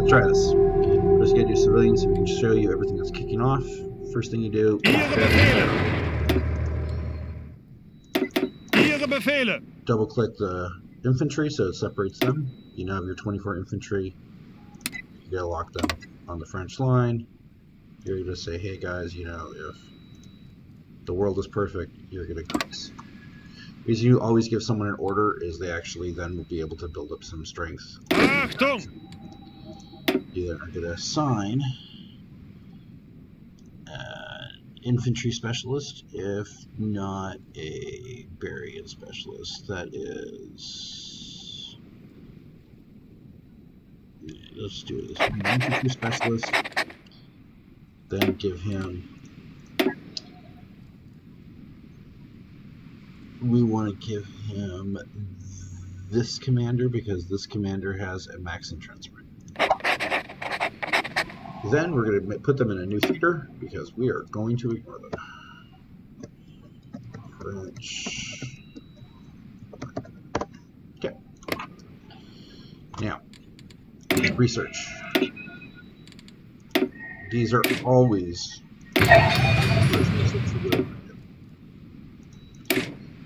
try this. We're just gonna do civilians so we can show you everything that's kicking off. First thing you do. Double click the infantry so it separates them. You now have your 24 infantry. You gotta lock them on the French line. Here you just say, hey guys, you know, if the world is perfect, you're gonna Greece. Because you always give someone an order is they actually then will be able to build up some strength. You are gonna assign infantry specialist, if not a barian specialist. That is, let's do this. Infantry specialist. Then give him. We want to give him this commander because this commander has a max entrenchment. Then we're going to put them in a new theater because we are going to ignore them. French. Okay. Now, research. These are always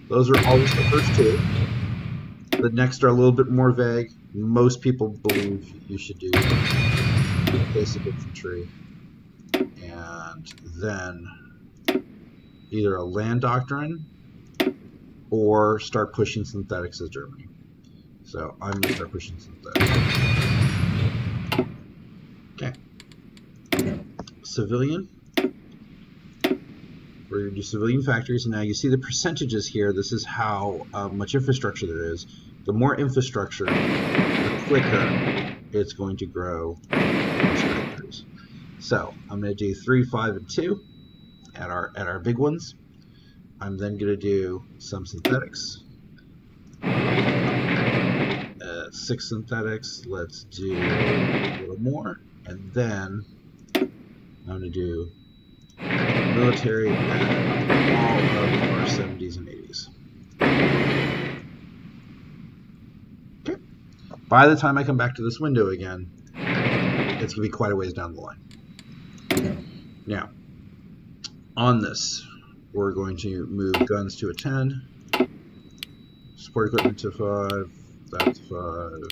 those are always the first two. The next are a little bit more vague. Most people believe you should do basic infantry and then either a land doctrine or start pushing synthetics as Germany. So I'm going to start pushing synthetics. Okay. Civilian. We're going to do civilian factories, and now you see the percentages here. This is how much infrastructure there is. The more infrastructure, the quicker it's going to grow these factories. So I'm going to do 3, 5, and 2 at our big ones. I'm then going to do some synthetics. 6 synthetics. Let's do a little more, and then I'm going to do military and all of our 70s and 80s. Okay. By the time I come back to this window again, it's going to be quite a ways down the line. Now, on this, we're going to move guns to a 10, support equipment to 5, that's 5,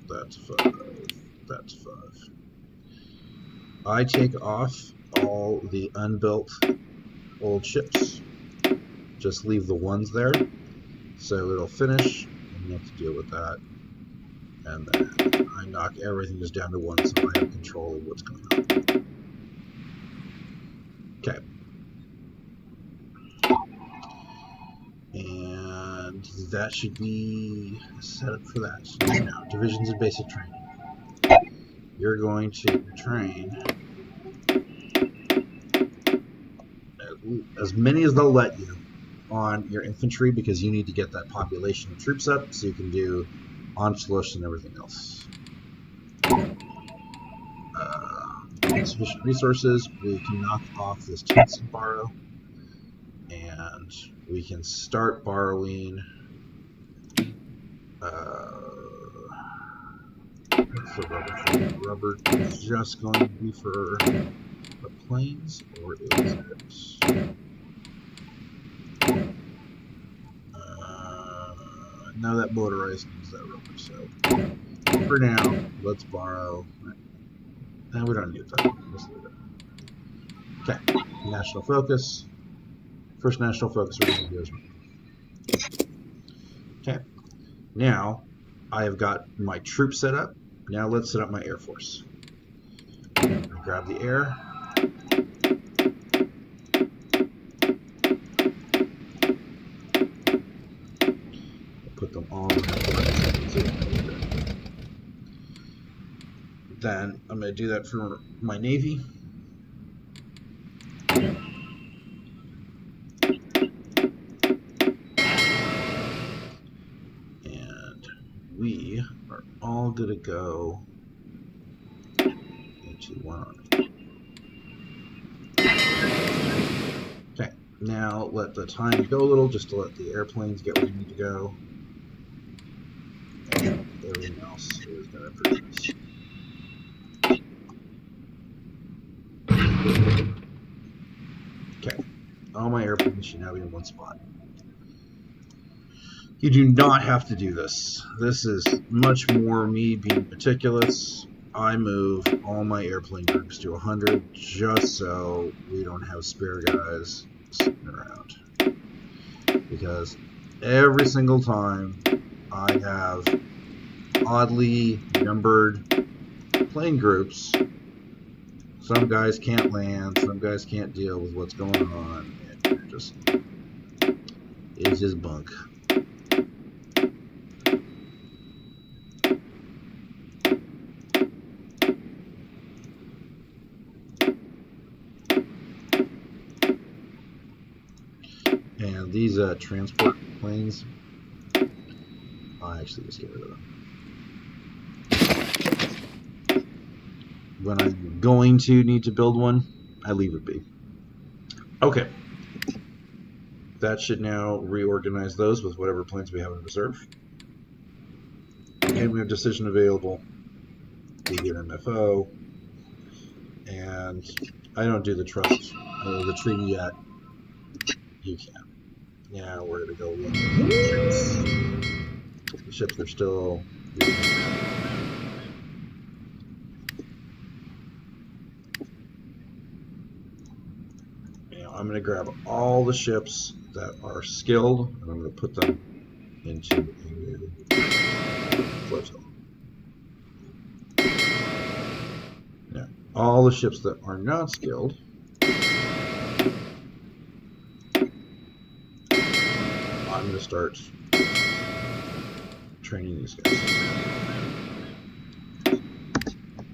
that's 5, that's 5. I take off all the unbuilt old ships. Just leave the ones there. So it'll finish, and you have to deal with that. And then I knock everything just down to 1 so I have control of what's going on. Okay. And that should be set up for that. So now, divisions and basic training. You're going to train as many as they'll let you on your infantry because you need to get that population of troops up so you can do Anschluss and everything else. Insufficient resources, we can knock off this chance and borrow, and we can start borrowing what's the rubber is just going to be for the planes, or is it? No, that motorized needs that rubber, so for now, let's borrow. And we don't need that. Let's leave it. Okay, national focus. First national focus we're going to do is. Okay, now I have got my troops set up. Now let's set up my Air Force. Grab the air. Put them all in the Then I'm going to do that for my Navy. And we are all going to go into one army. Okay, now let the time go a little just to let the airplanes get where they need to go. And everything else is going to produce. All my airplanes should now be in one spot. You do not have to do this. This is much more me being meticulous. I move all my airplane groups to 100 just so we don't have spare guys sitting around. Because every single time I have oddly numbered plane groups, some guys can't land, some guys can't deal with what's going on, and it's just bunk. And these transport planes, I actually just get rid of them. When I'm going to need to build one, I leave it be. Okay. That should now reorganize those with whatever planes we have in reserve. And we have decision available. We get MFO. And I don't do the trust, the treaty yet. You can. Now we're going to go look at the ships. The ships are still... I'm going to grab all the ships that are skilled, and I'm going to put them into a new flotilla. Now, all the ships that are not skilled, I'm going to start training these guys.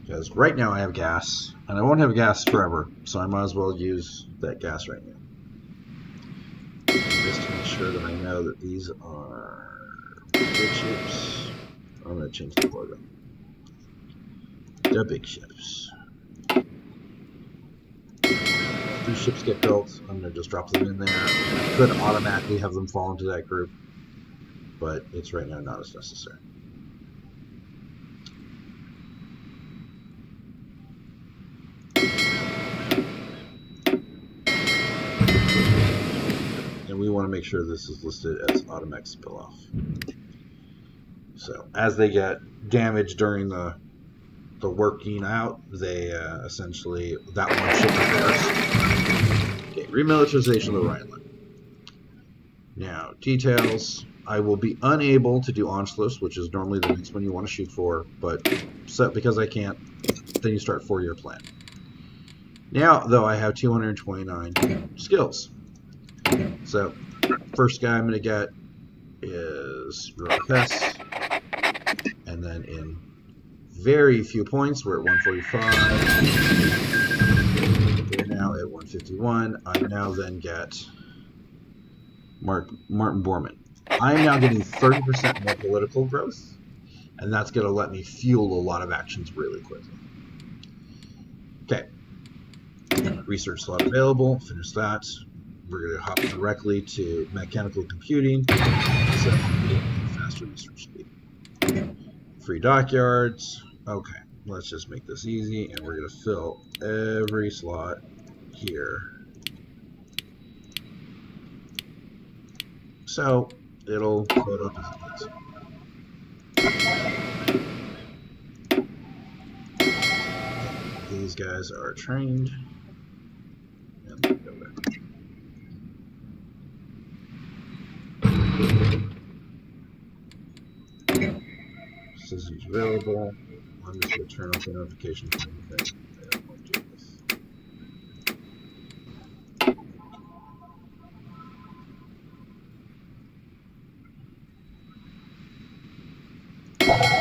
Because right now I have gas, and I won't have gas forever, so I might as well use that gas right now. Just to make sure that I know that these are big ships. I'm going to change the logo. They're big ships. These ships get built, I'm going to just drop them in there. I could automatically have them fall into that group, but it's right now not as necessary. And we want to make sure this is listed as automatic spill off. So as they get damaged during the working out, they essentially, that one ship repairs. Okay, remilitarization of the Rhineland. Now, details. I will be unable to do Anschluss, which is normally the next one you want to shoot for, but because I can't, then you start 4-year plan. Now, though, I have 229 skills. So, first guy I'm going to get is Rojas, and then in very few points, we're at 145. We're now at 151. I now then get Martin Bormann. I'm now getting 30% more political growth, and that's going to let me fuel a lot of actions really quickly. Okay. Research slot available. Finish that. We're going to hop directly to mechanical computing. So faster research speed. Free dockyards. Okay, let's just make this easy, and we're going to fill every slot here. So it'll load up as it goes. These guys are trained. And go back. Systems available. I'm just going to turn off the notification for anything. I don't want to do this.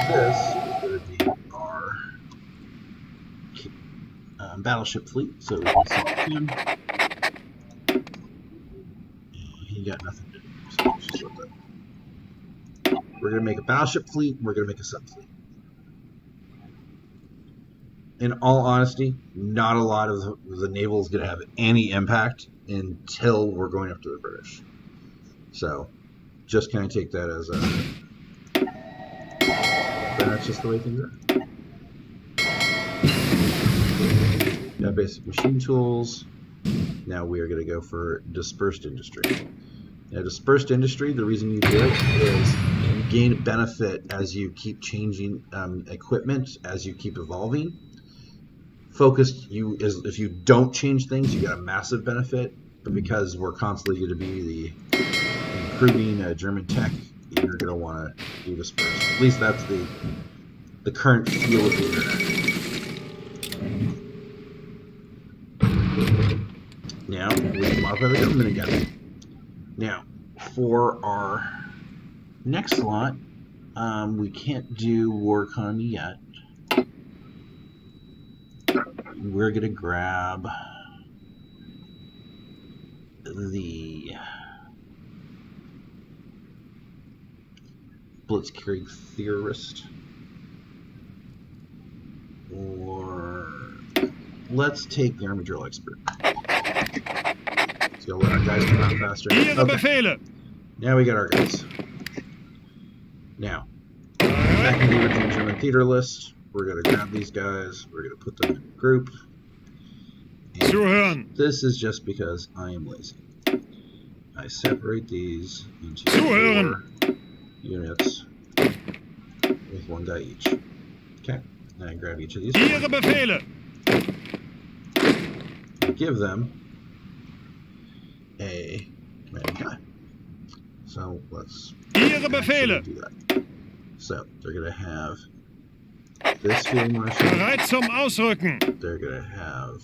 This is going to be our battleship fleet, so we can select him. He got nothing to do, so let's just let that. We're going to make a battleship fleet, we're going to make a sub-fleet. In all honesty, not a lot of the naval is going to have any impact until we're going after the British. So, just kind of take that as a... That's just the way things are. Got basic machine tools. Now we are going to go for dispersed industry. Now, dispersed industry, the reason you do it is you gain benefit as you keep changing equipment, as you keep evolving. Focused, if you don't change things, you get a massive benefit. But because we're constantly going to be improving German tech, you're going to want to do dispersed. At least that's the current feel of the internet. Now we modify the government again. Now, for our next slot, we can't do war economy yet. We're going to grab the Blitzkrieg theorist, or let's take the army drill expert. So let our guys come out faster. Okay. Now we got our guys. Now, back in the original German theater list, we're going to grab these guys. We're going to put them in a group. And this is just because I am lazy. I separate these into 4 units with 1 guy each. Okay. Then I grab each of these. And give them a commanding guy. So let's do that. So they're going to have this field marshal. They're going to have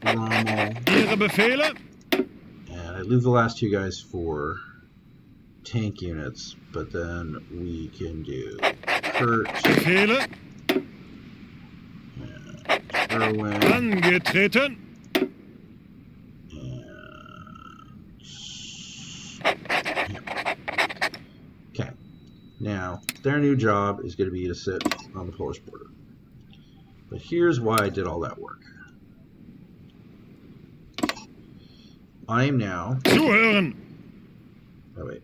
Rommel. And I leave the last 2 guys for tank units, but then we can do Kurt. Erwin. Angetreten. Okay. Now, their new job is going to be to sit on the Polish border. But here's why I did all that work. I am now... Zuhören. Oh, wait.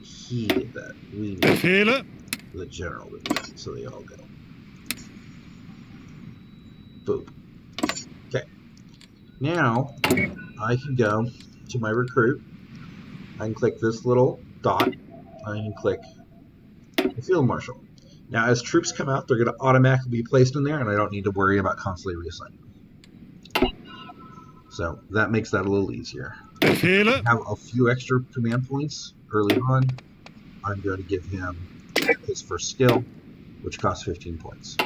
He did that. We need the general to do that, so they all go. Boop. Okay. Now, I can go to my recruit. I can click this little dot. I can click the field marshal. Now, as troops come out, they're going to automatically be placed in there, and I don't need to worry about constantly reassigning them. So that makes that a little easier. If I have a few extra command points early on, I'm going to give him his first skill, which costs 15 points.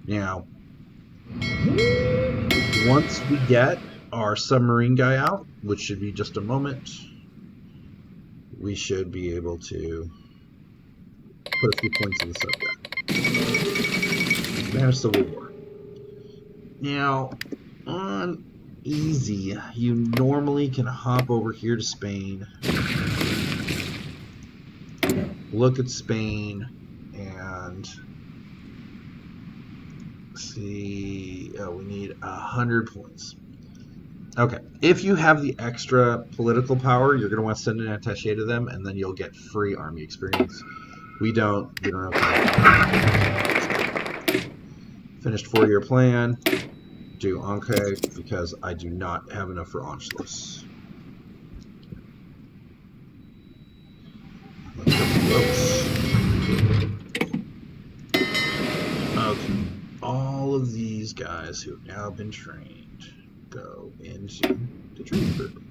Now, once we get our submarine guy out, which should be just a moment, we should be able to put a few points in the sub guy. There's Civil War. Now, on easy, you normally can hop over here to Spain, look at Spain, and see. Oh, we need 100 points. Okay, if you have the extra political power, you're going to want to send an attaché to them, and then you'll get free army experience. We don't have to. Finished 4-year plan. Do Anke because I do not have enough for Anschluss. Let's go close. Okay, all of these guys who have now been trained go into the training group.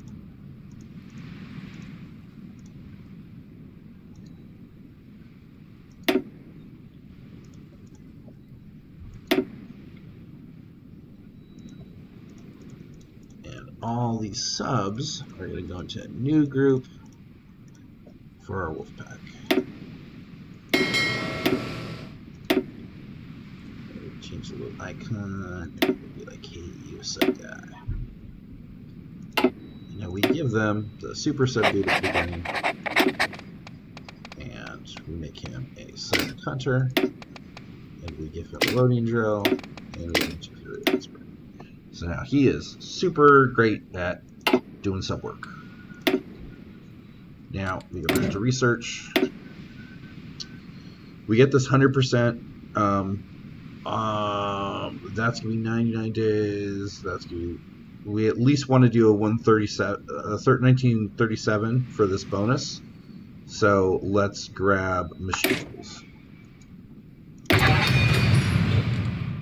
All these subs are going to go into a new group for our wolf pack. Change the little icon. It will be like, hey, you sub guy. And now we give them the super sub dude at the beginning, and we make him a silent hunter, and we give him a loading drill, and we give him security expert. So now he is super great at doing sub work. Now we go back to research. We get this 100% That's gonna be 99 days. That's gonna be. We at least want to do a 1937 for this bonus. So let's grab machine tools.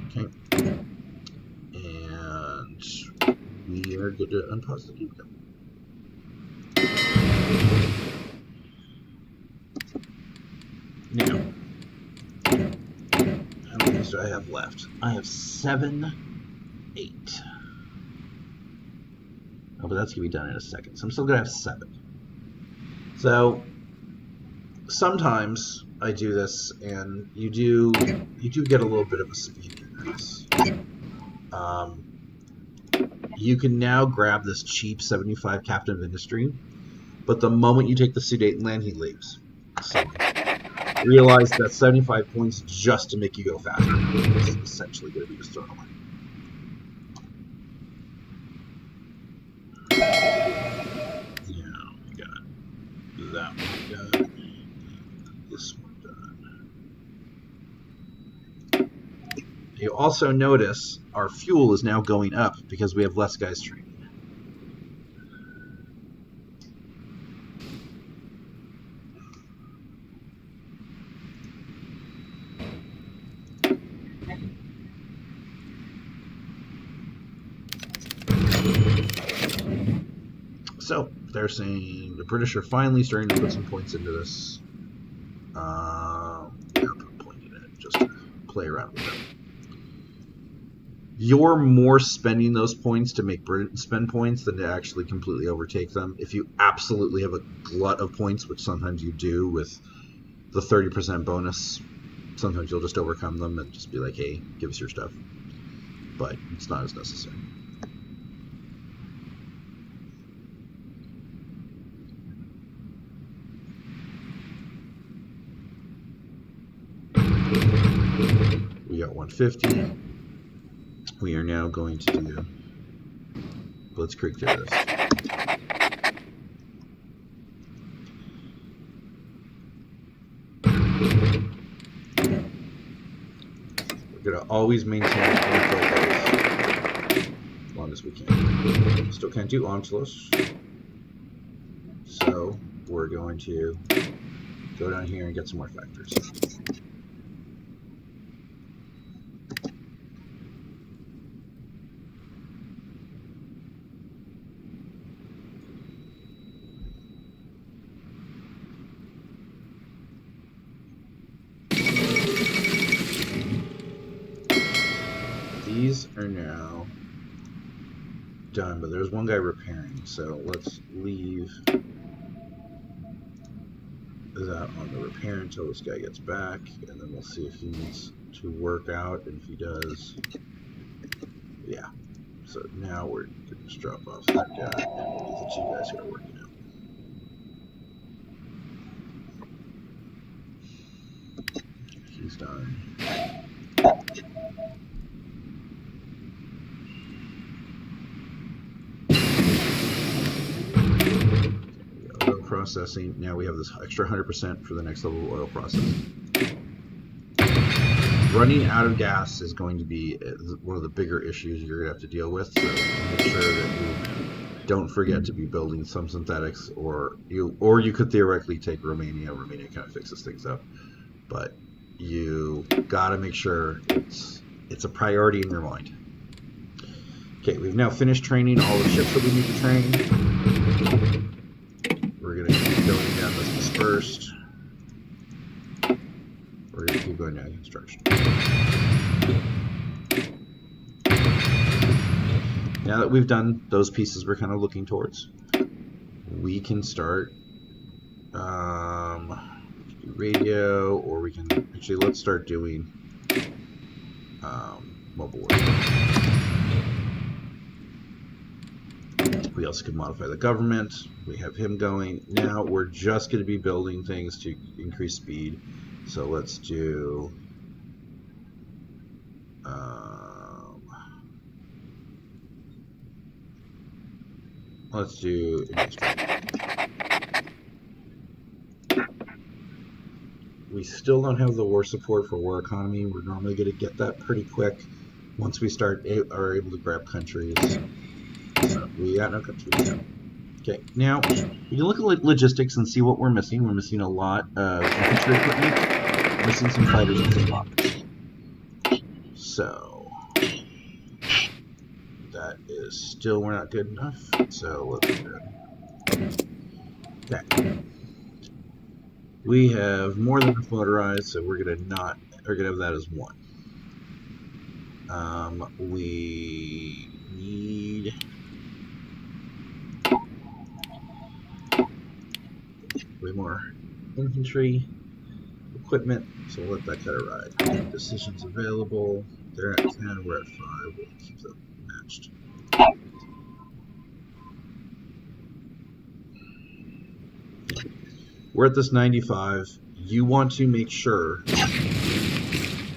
Okay. And we are good to unpause the game. Now, how many do I have left? I have 7, 8. Oh, but that's going to be done in a second. So I'm still going to have 7. So sometimes I do this, and you do get a little bit of a speed increase. You can now grab this cheap 75 Captain of Industry, but the moment you take the Suit 8 and land, he leaves. So realize that 75 points just to make you go faster. This is essentially going to be just thrown away. Yeah, we got that one done. This one done. You also notice our fuel is now going up because we have less guys training. So they're saying the British are finally starting to put some points into this. Yeah, put a point in it just to play around with it. You're more spending those points to make Britain spend points than to actually completely overtake them. If you absolutely have a glut of points, which sometimes you do with the 30% bonus, sometimes you'll just overcome them and just be like, hey, give us your stuff. But it's not as necessary. We got 150. We are now going to do Blitzkrieg Terrorist. We're going to always maintain infill base as long as we can. Still can't do Onslaught. So we're going to go down here and get some more factors. These are now done, but there's one guy repairing, so let's leave that on the repair until this guy gets back, and then we'll see if he needs to work out, and if he does, yeah. So now we're going to just drop off that guy, and the 2 guys who are working out. He's done. Oil processing. Now we have this extra 100% for the next level of oil processing. Running out of gas is going to be one of the bigger issues you're going to have to deal with, so make sure that you don't forget to be building some synthetics, or you could theoretically take Romania. Romania kind of fixes things up, but you got to make sure it's a priority in your mind. Okay, we've now finished training all the ships that we need to train. We're going to keep going down this dispersed. We're going to keep going down construction. Now that we've done those pieces we're kind of looking towards, we can start radio, or we can actually, let's start doing mobile work. We also can modify the government. We have him going. Now we're just going to be building things to increase speed. So let's do industry. We still don't have the war support for war economy. We're normally going to get that pretty quick once we are able to grab countries. So we got no countries now. Okay, now we can look at logistics and see what we're missing. We're missing a lot of infantry equipment, missing some fighters and some bombers. So that is still, we're not good enough. So let's do it. Okay. We have more than enough motorized, so we're gonna have that as 1. We need way more infantry equipment, so we'll let that cut a ride. Decisions available. They're at 10, we're at 5. We'll keep them matched. We're at this 95. You want to make sure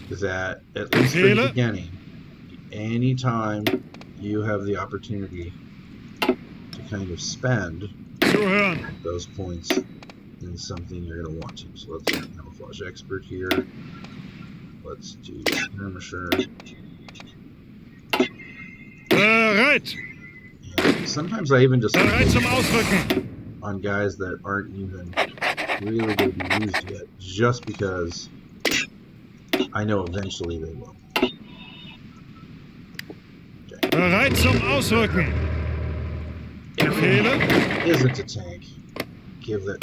that, at least for the beginning, anytime you have the opportunity to kind of spend those points in something, you're going to want to. So let's do camouflage expert here. Let's do skirmisher. Right. Sometimes I even just on guys that aren't even really going to be used yet, just because I know eventually they will. Okay. Bereit zum Ausrücken. Befehle. Isn't a tank. Give that.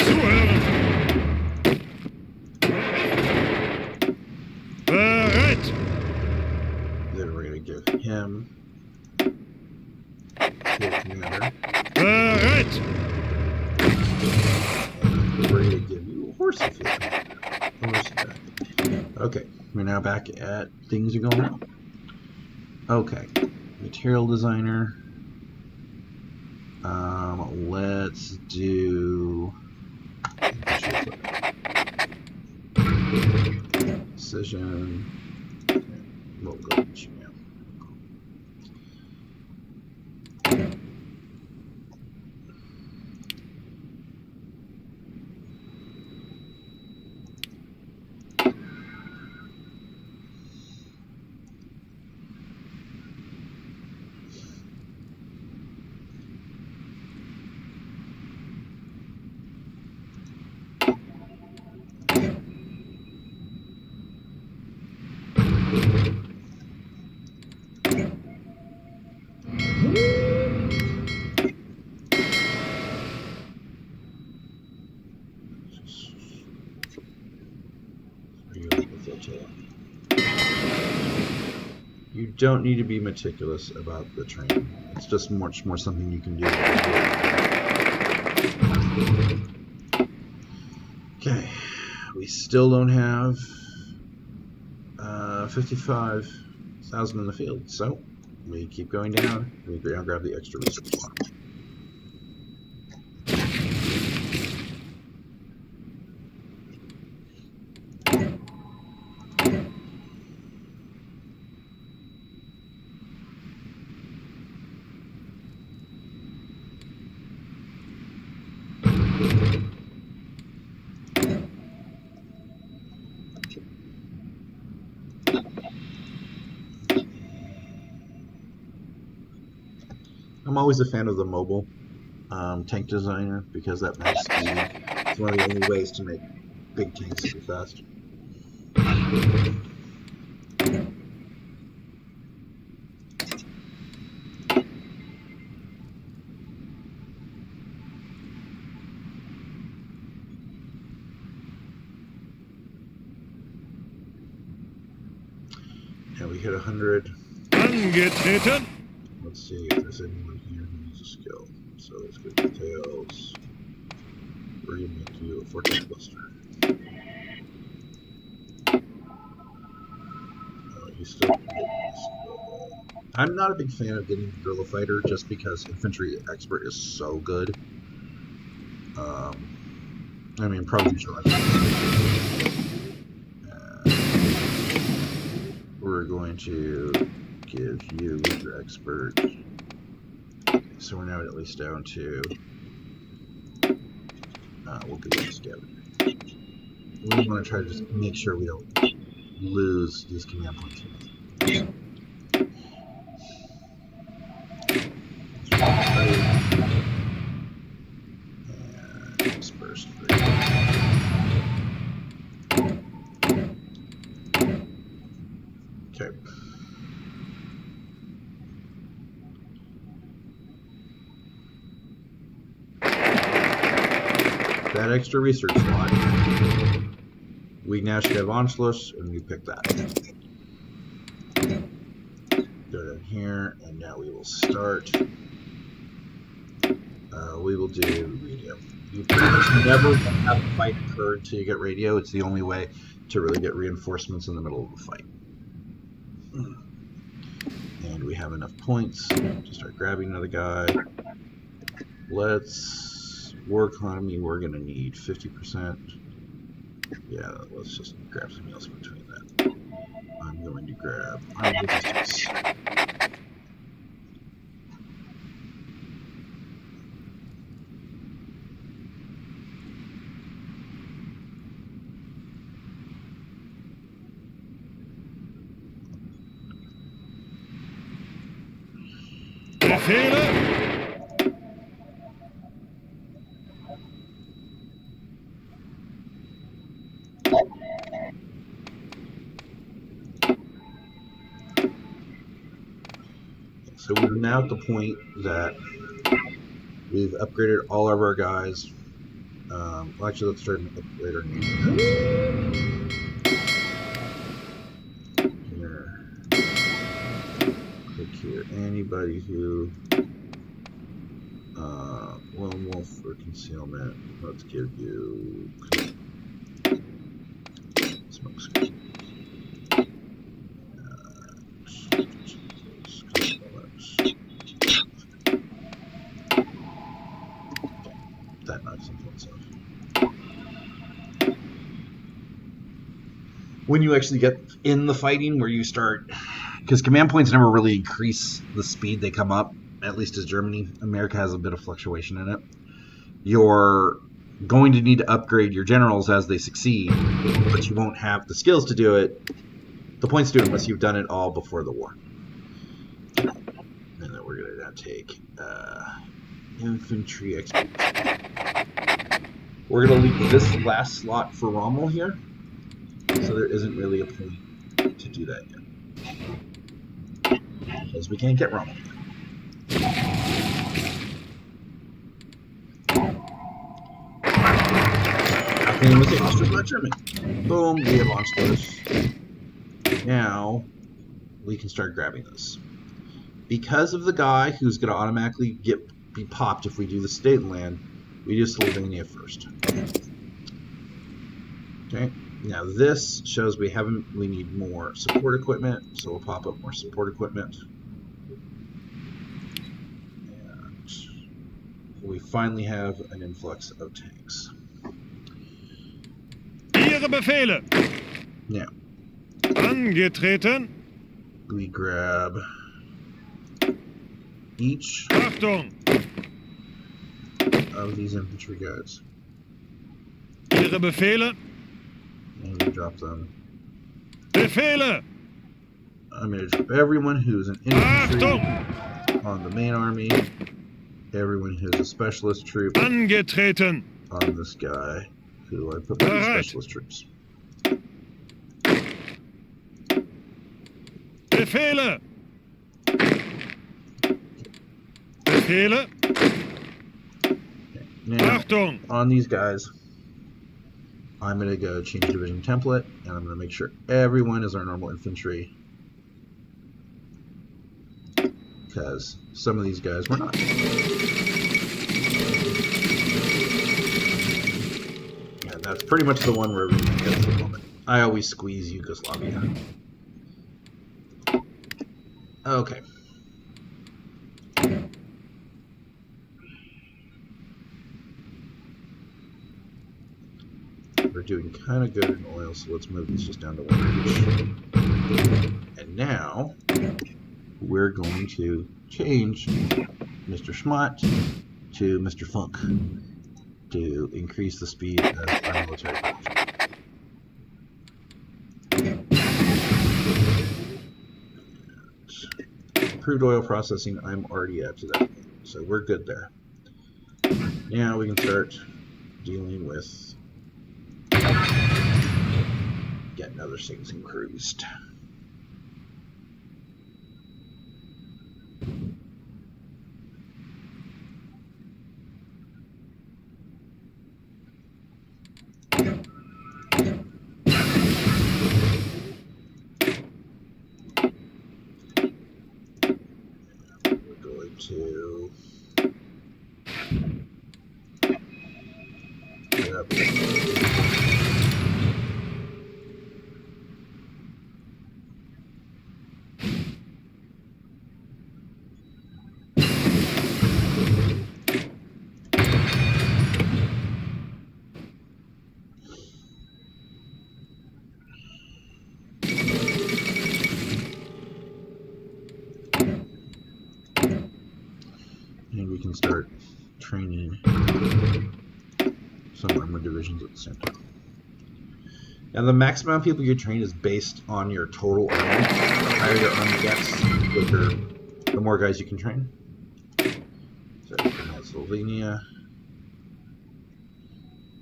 Bereit. Then we're going to give him field commander. Bereit. And we're going to give you a horse field commander. Okay, we're now back at things are going well. Okay, material designer. Let's do decision. Okay, we'll go with you now. You don't need to be meticulous about the training. It's just much more something you can do. Okay, we still don't have 55,000 in the field, so we keep going down. We now grab the extra research farm. I'm always a fan of the mobile tank designer because that makes speed. It's one of the only ways to make big tanks super fast. Yeah, we hit 100. Angetreten. Let's see if there's anyone here who needs a skill. So let's go details. We're going to make you a fortune cluster. You still get a skill. I'm not a big fan of getting the guerrilla fighter just because infantry expert is so good. I mean, probably sure. We're going to give you your expert. So we're now at least down to. We'll give you a scavenger. we want to try to just make sure we don't lose these command points. And disperse 3. Okay. That extra research slot, we now should have Anschluss, and we pick that. Go down here, and now we will start. We will do radio. You pretty much never have a fight occur until you get radio. It's the only way to really get reinforcements in the middle of the fight. And we have enough points to start grabbing another guy. Let's war economy. We're going to need 50%. Yeah, let's just grab something else between that. I'm going to grab logistics. Befehle. So we're now at the point that we've upgraded all of our guys. Well, actually, let's start and upgrade our new guys. Here. Click here. Anybody who lone wolf for concealment. Let's give you smoke screen. That knocks some points off. When you actually get in the fighting, where you start, because command points never really increase the speed they come up, at least as Germany. America has a bit of fluctuation in it. You're going to need to upgrade your generals as they succeed, but you won't have the skills to do it, the points to do it, unless you've done it all before the war. And then we're going to now take infantry expedition. We're going to leave this last slot for Rommel here, so there isn't really a point to do that yet, because we can't get Rommel. Nothing with the Austrians not German. Boom, we have launched those. Now we can start grabbing this. Because of the guy who's going to automatically be popped if we do the state land, we do Slovenia first. Okay. Now this shows we need more support equipment, so we'll pop up more support equipment. And we finally have an influx of tanks. Ihre Befehle. Now Angetreten. we grab each Achtung. of these infantry guys. Ihre Befehle. And we drop them. Befehle. I'm going to drop everyone who's an infantry Achtung. on the main army, everyone who's a specialist troop Angetreten. on this guy, who I put my specialist troops. Befehle. Befehle. Now, Achtung. on these guys, I'm going to go change division template, and I'm going to make sure everyone is our normal infantry, because some of these guys were not. And that's pretty much the one where we get at the moment. I always squeeze Yugoslavia. Okay. We're doing kind of good in oil, so let's move this just down to 1 each. And now we're going to change Mr. Schmott to Mr. Funk to increase the speed of our military production. crude oil processing, I'm already up to that point. So we're good there. Now we can start dealing with getting other things increased. To and we can start training some armor divisions at the same time. Now the maximum amount of people you train is based on your total army. The higher your army gets, the more guys you can train. So bring out Slovenia.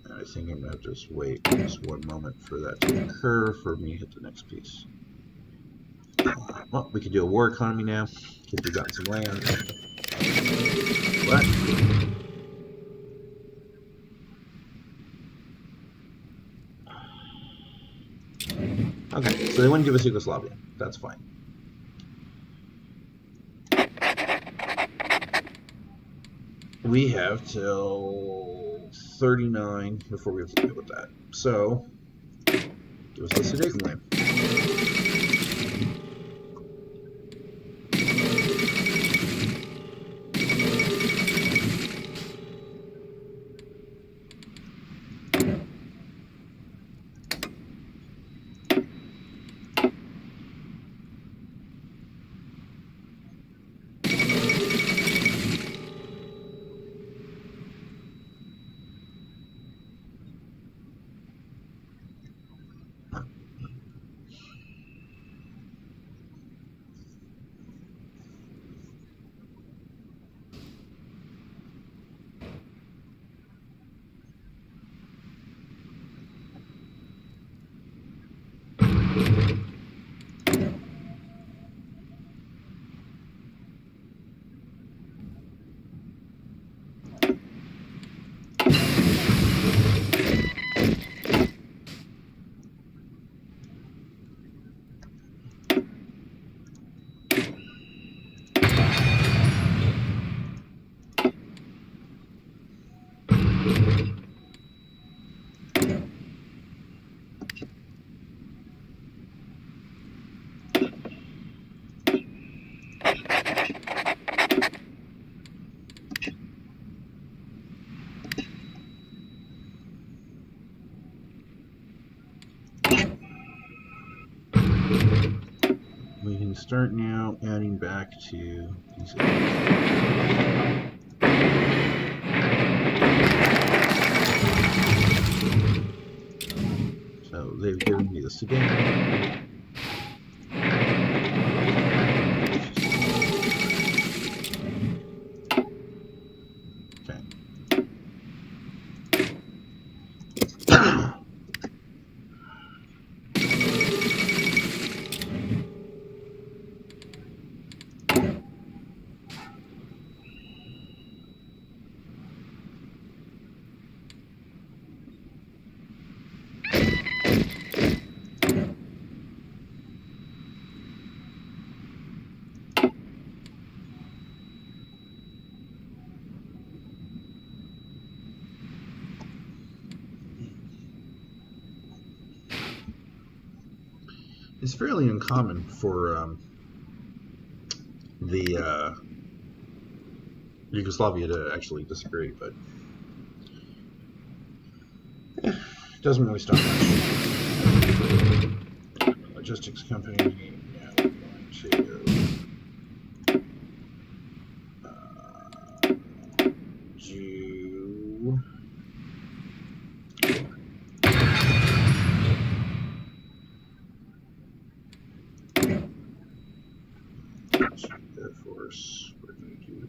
And I think I'm going to have to just wait just one moment for that to occur for me to hit the next piece. Well, we can do a war economy now, because we've got some land. What? Okay, so they wouldn't give us Yugoslavia. That's fine. We have till 39 before we have to deal with that. So, give us the Sudetenland. We can start now adding back to these areas. So they've given me the Sudan. It's fairly uncommon for the Yugoslavia to actually disagree, but it doesn't really stop much. Logistics company, now we're going to do course, we're going to do.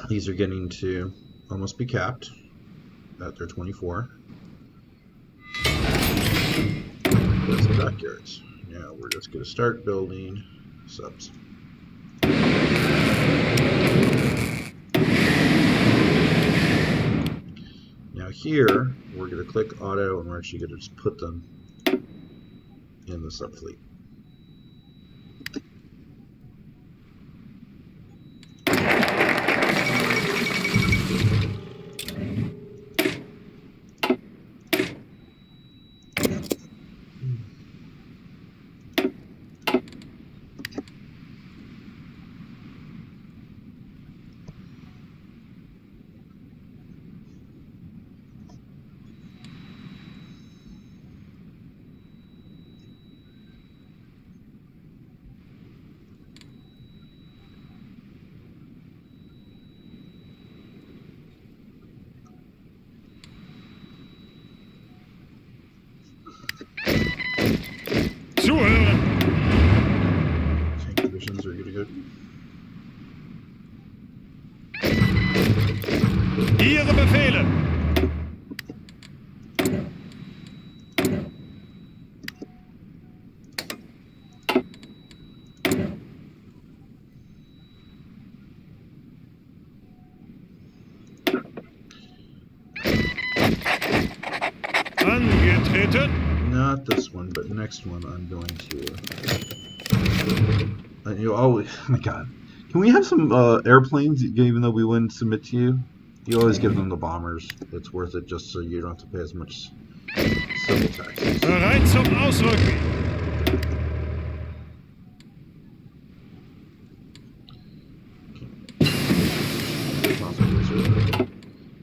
These are getting to almost be capped at their 24. That's the backyards. Now we're just going to start building subs. Now here, we're going to click auto and we're actually going to just put them in the subfleet. Zuhören! Tank divisions are going to go. Ihre Befehle! Angetreten! Not this one, but next one I'm going to. You always, oh my god, can we have some airplanes? Even though we wouldn't submit to you, you always give them the bombers. It's worth it just so you don't have to pay as much civil taxes. Bereit zum Ausrücken!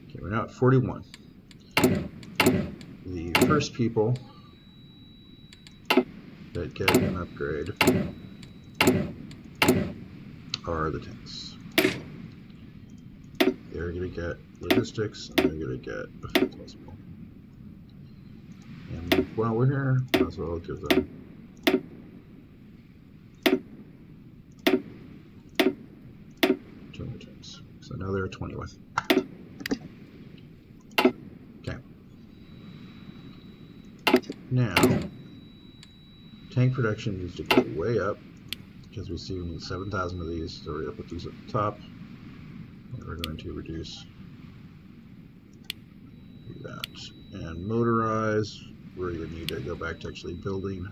Okay, we're now at 41. The first people that get an upgrade are the tanks. They're going to get logistics, and they're going to get a field hospital. And while we're here, might as well give them two more tanks. So now they're at 20 with. Okay. Now, tank production needs to go way up, because we see we need 7,000 of these, so we're going to put these at the top, and we're going to reduce that. And motorize, we're going to need to go back to actually building.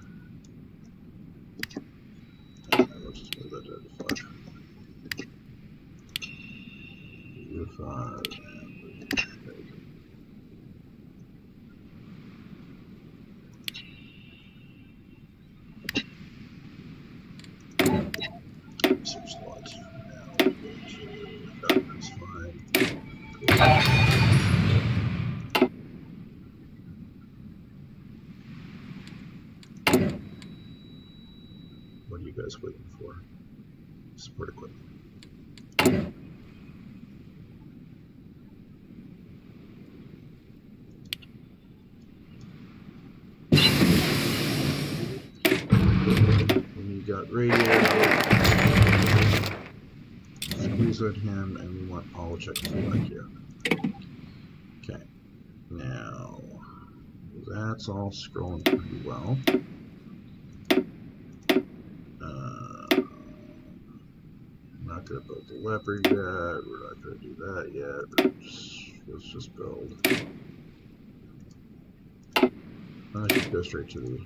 And let's just move that to 5. 5. Search slots. Now that's fine. Cool. What are you guys waiting for? Support equipment. When you got radio, squeeze at him, and we want all checks back here. Okay, now that's all scrolling pretty well. I'm not going to build the leopard yet. We're not going to do that yet. Let's just build. I should go straight to the.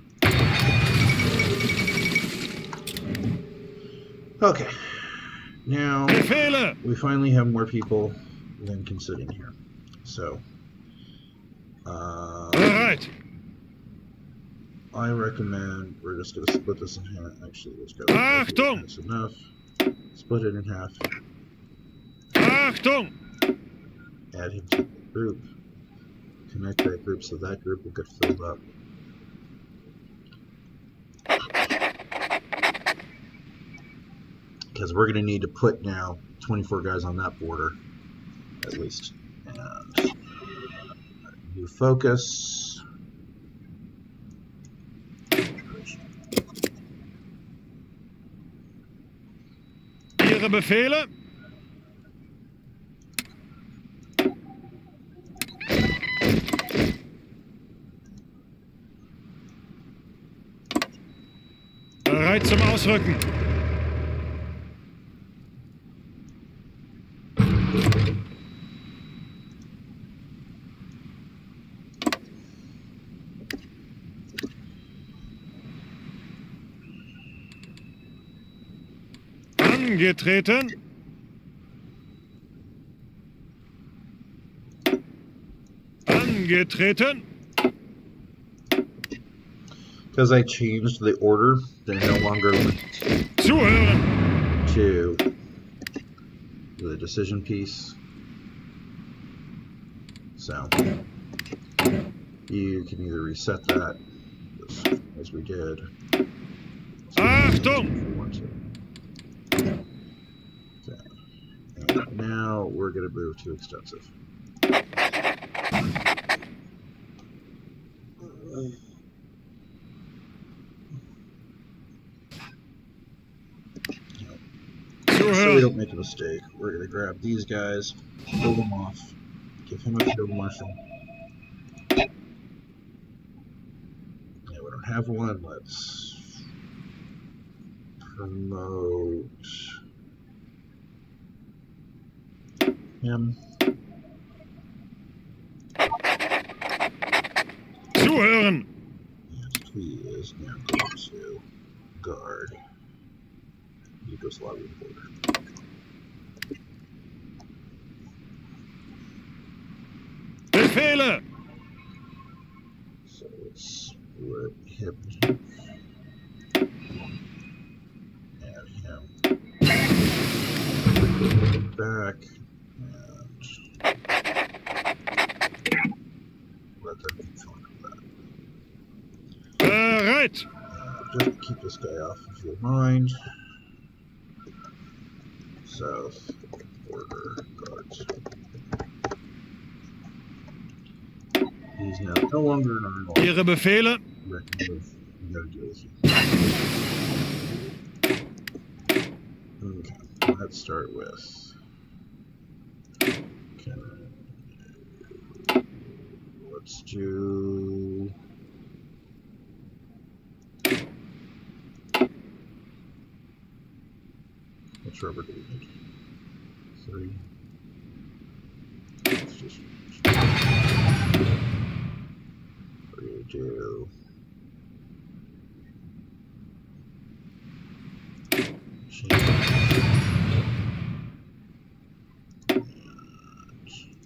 Okay. Now Befehle! we finally have more people than can sit in here. So Bereit! I recommend we're just going to split this in half. Actually, let's go. Achtung! That's enough. Split it in half. Achtung! Add him to the group. Connect that group so that group will get filled up. Because we're going to need to put now 24 guys on that border, at least. And new focus. Ihre Befehle? Bereit zum Ausrücken. Angetreten. Angetreten. Because I changed the order, they no longer went Zuhören. to the decision piece. So you can either reset that, as we did. Achtung! If you want to. Okay. And now we're going to move to extensive. So we don't make a mistake, we're going to grab these guys, pull them off, give him a field marshal. Yeah, we don't have one. Let's promote him. Zuhören. And he is now going to guard Yugoslavian border. Befehle. So let's split him. Add him back and let them keep filling up that. Bereit. Just keep this guy off if you don't mind. South border guards. He's now no longer an army. Ihre Befehle? We gotta deal with you. Okay, let's start with. Okay. Let's do. Which rubber do we need? 3. Let's just. We're gonna do.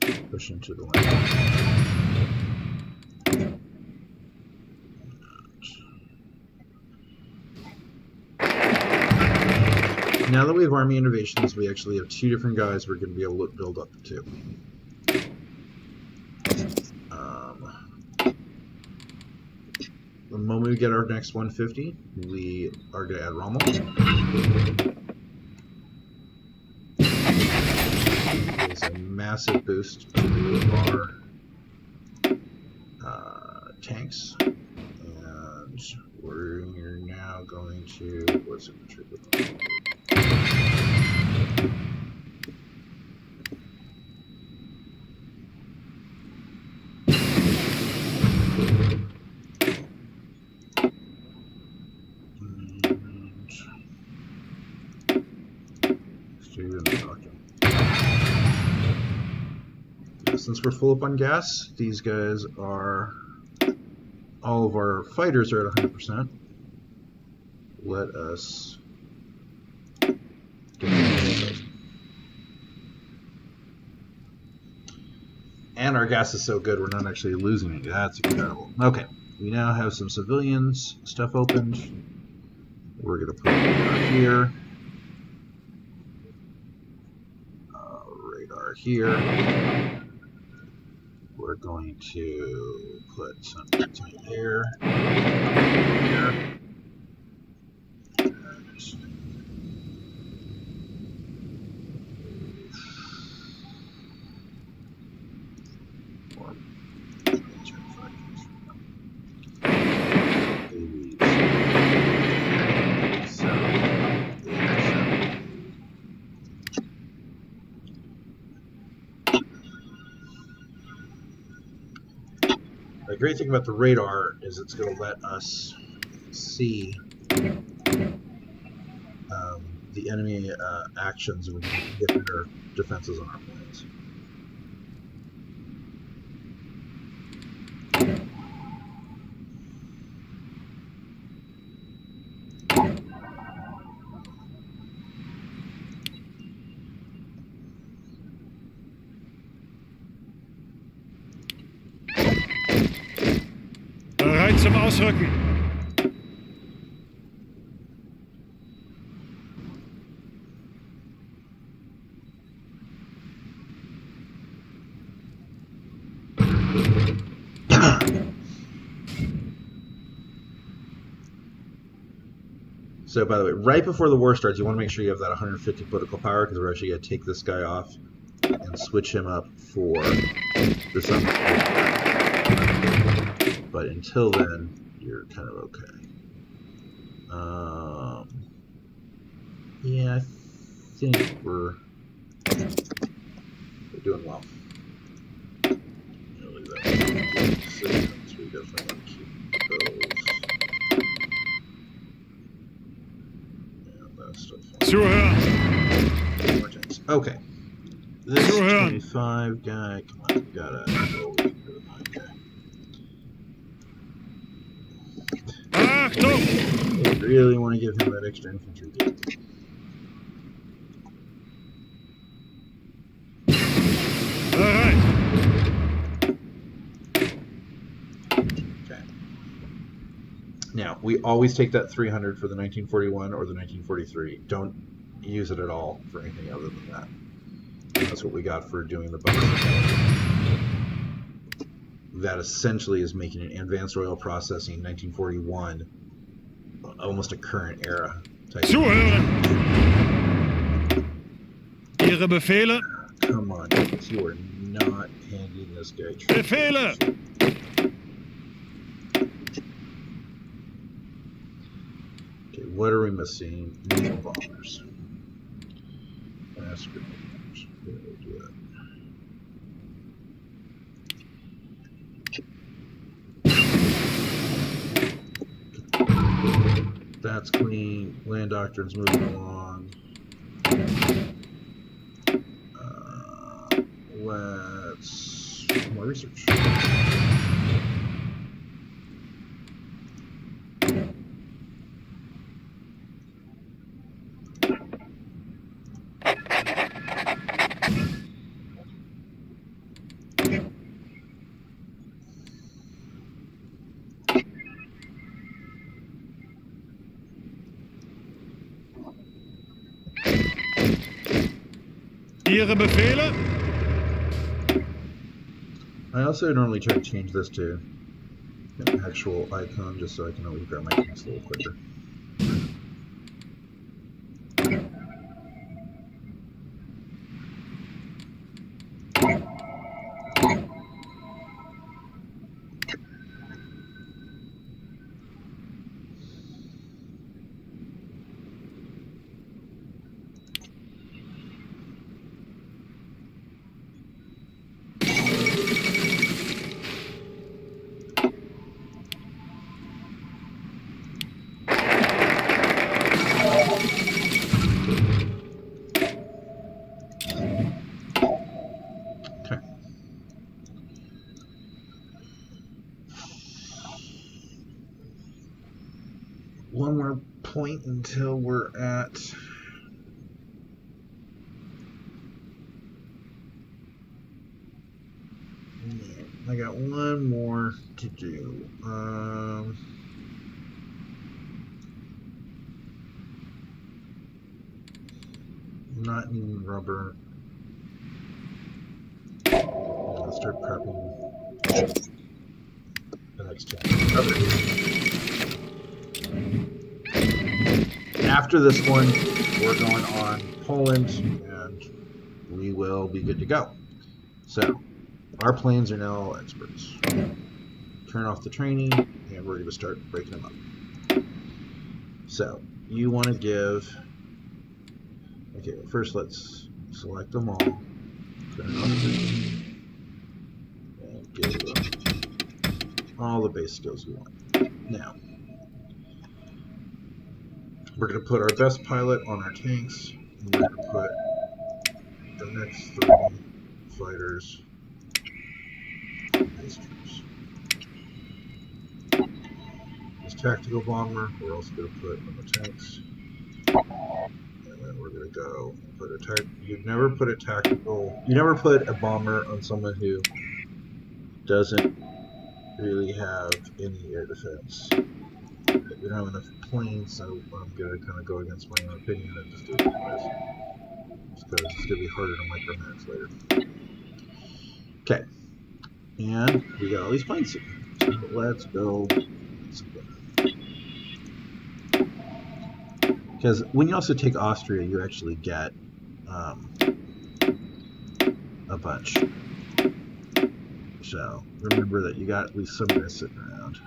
And push into the lane. Now that we have Army Innovations, we actually have 2 different guys we're going to be able to build up to. The moment we get our next 150, we are going to add Rommel. It's a massive boost to our tanks. And we're now going to, what's it? Since we're full up on gas, these guys are, all of our fighters are at 100%. Let us get those. And our gas is so good, we're not actually losing it. That's incredible. Okay, we now have some civilians stuff opened. We're going to put it over here. radar here. We're going to put some anti-air here. The great thing about the radar is it's going to let us see the enemy actions, and we can get better defenses on our planes. Bereit zum Ausrücken. So, by the way, right before the war starts, you want to make sure you have that 150 political power, because we're actually going to take this guy off and switch him up for the sun. But until then, you're kind of okay. Yeah, I think we're doing well. Leave that so we definitely want to keep those. Zuhören. Okay. This 25 guy, come on, we gotta go with the 9 guy. Achtung! I really want to give him that extra infantry deal. Bereit. Okay. Now, we always take that 300 for the 1941 or the 1943. Don't use it at all for anything other than that. That's what we got for doing the bonus. That essentially is making an advanced oil processing 1941 almost a current era type. Zuhören! Ihre Befehle? Come on, you are not handing this guy Befehle! Okay, what are we missing? Naval bombers. Fast grenades. Where do we do that? That's clean. Land doctrine's moving along. Let's do more research. Ihre Befehle? I also normally try to change this to an actual icon just so I can always grab my keys a little quicker. One more point until we're at I got one more to do. Not in rubber. let's start prepping the next turn. After this one, we're going on Poland, and we will be good to go. So, our planes are now all experts. Turn off the training, and we're going to start breaking them up. So, you want to give... Okay, first let's select them all. Turn off the training, and give them all the base skills we want. Now, we're going to put our best pilot on our tanks, and we're going to put the next 3 fighters on base troops. This tactical bomber, we're also going to put on the tanks. And then we're going to go and put a you've never put a tactical, you never put a bomber on someone who doesn't really have any air defense. We don't have enough planes, so I'm going to kind of go against my own opinion and just do it anyways. Just because it's going to be harder to micromanage later. Okay. And we got all these planes here. So let's build something. Because when you also take Austria, you actually get a bunch. So remember that you got at least some guys sitting around.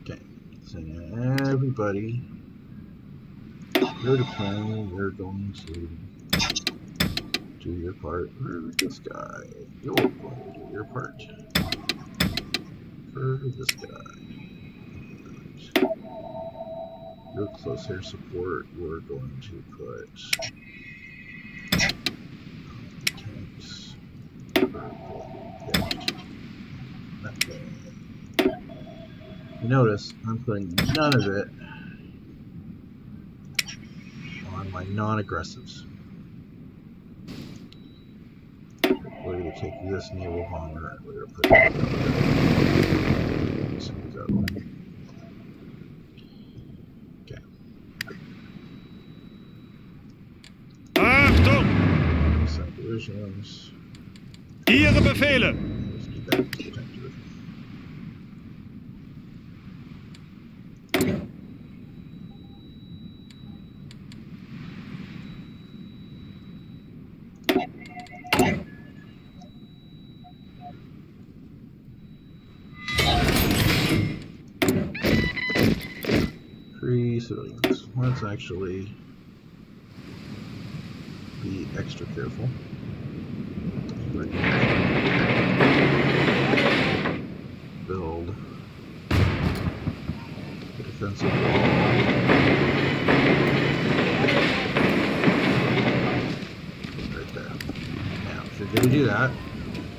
Okay, so now everybody, you're the plane, you're going to do your part for this guy. You're going to do your part for this guy. Real close air support, we're going to put tanks. You notice I'm putting none of it on my non-aggressives. We're going to take this naval bomber and we're going to put it on. Okay. Achtung! Some divisions. Ihre Befehle! Let's keep that to the tank division. Civilians. Let's actually be extra careful. We're going to build a defensive wall. Right there. Now, if you're going to do that,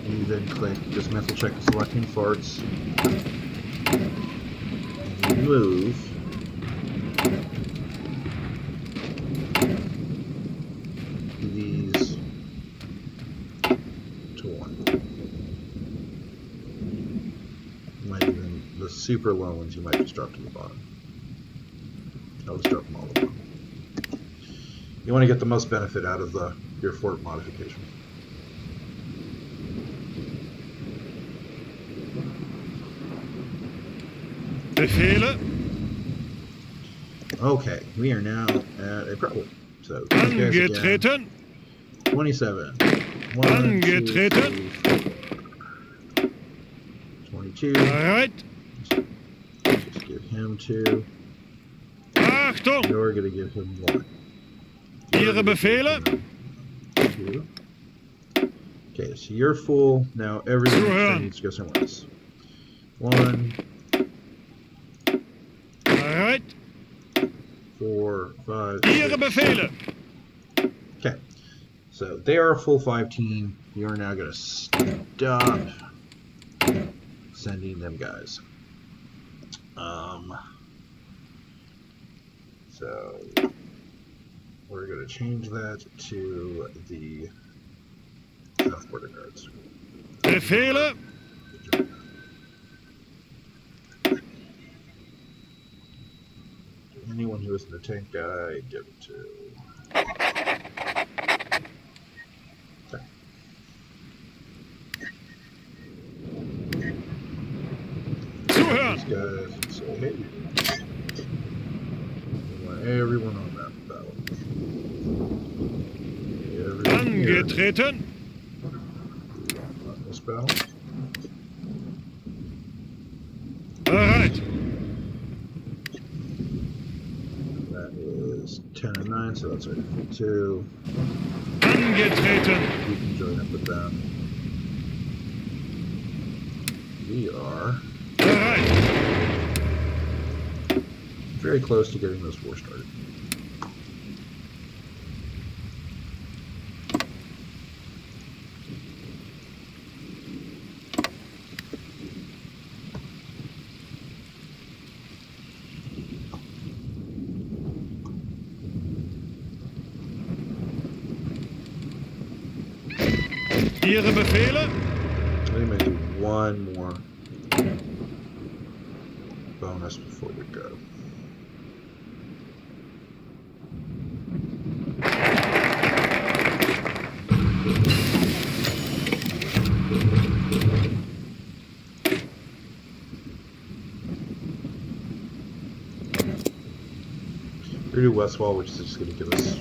you then click dismantle check selecting forts, and you move these to 1. You might even, the super low ones, you might just drop to the bottom. I'll just drop them all to the bottom. You want to get the most benefit out of your fort modification. Befehle? Okay, we are now at a problem. So, these guys again. Angetreten! 27. 1, Angetreten! 22. Bereit! Just give him 2. Achtung! You're going to give him 1. Ihre Befehle? 2. Okay, so you're full. Now everything needs to go somewhere else. 1. Bereit! 4, 5. Ihre Befehle! Okay, so they are a full 5 team. You're now going to stop sending them guys. So we're going to change that to the South Border Guards. Befehle. Anyone who isn't a tank guy, give it to. Okay. Zuhören. These guys say, hey, we want everyone on that battle. Everyone here Angetreten. on this battle. Bereit. That is 10 and 9, so that's our 2. Angetreten. You can join up with them. We are Bereit. very close to getting this war started. Ihre Befehle. Let me do one more bonus before we go. We're going to do West Wall, which is just going to give us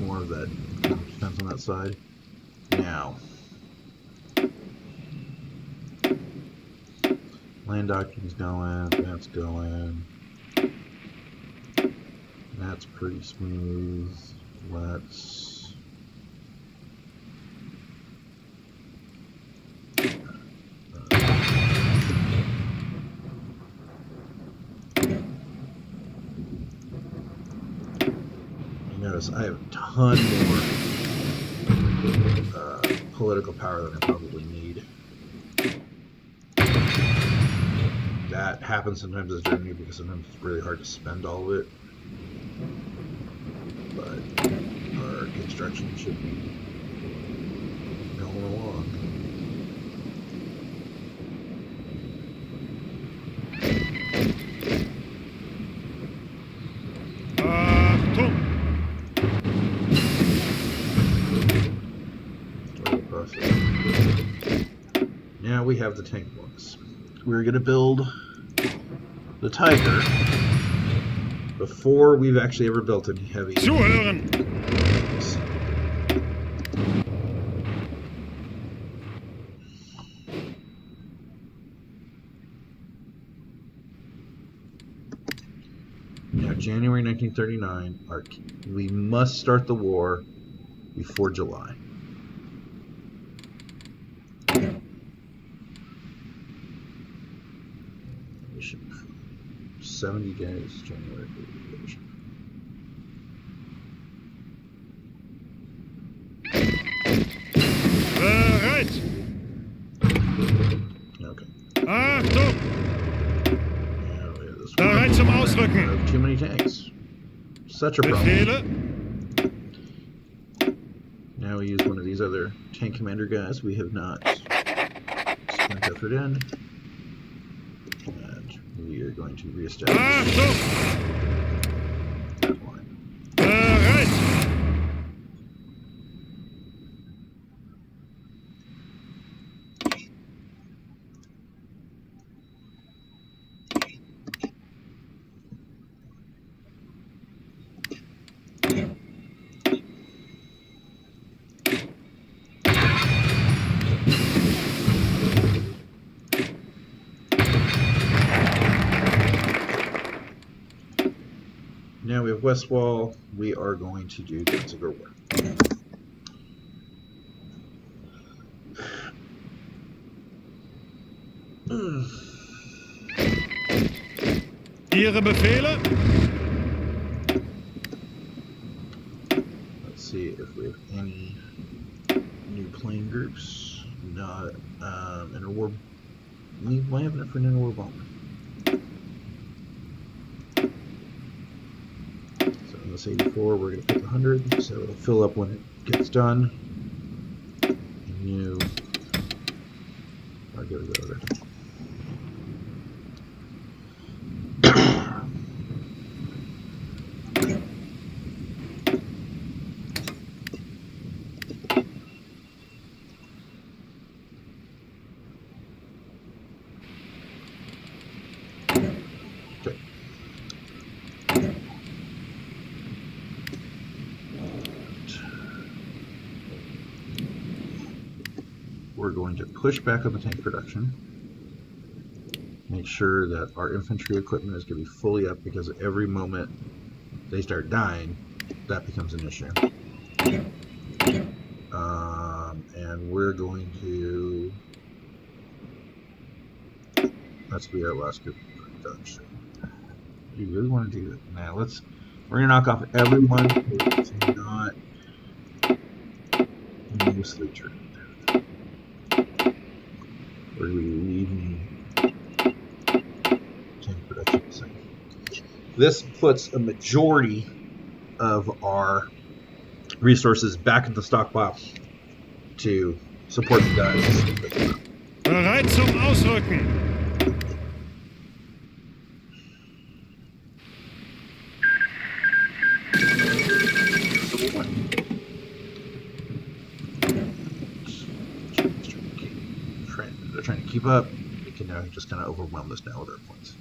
more of that defense on that side. Now, land doctrine's going, that's going. That's pretty smooth. Let's notice I have a ton more political power than I probably need. That happens sometimes as Germany because sometimes it's really hard to spend all of it. But our construction should be going along. Achtung. Now we have the tank books. We're going to build the Tiger before we've actually ever built any heavy. Zuhören. Now, January 1939, we must start the war before July. We should 70 days, January. Bereit. Okay. Achtung. Now we have this Bereit zum I Ausrücken. have too many tanks. Such a problem. Befehle. Now we use one of these other tank commander guys we have not spent effort in. And we are going to reestablish Achtung. that line. Bereit. Now we have West Wall. We are going to do Danziger War. Ihre Befehle. Let's see if we have any new plane groups. Not interwar. We might have enough for an interwar bomber. So on this 84, we're going to pick 100, so it'll fill up when it gets done. New. I'll give it over. We're going to push back on the tank production. Make sure that our infantry equipment is going to be fully up, because at every moment they start dying, that becomes an issue. And we're going to... That's be our last group of production. Do you really want to do that? Now we're going to knock off everyone who's not mostly true. We're going to be leaving tank production the same. This puts a majority of our resources back in the stockpile to support the guys. Bereit zum Ausrücken. They're trying to keep up. We can now just kind of overwhelm us now with our points.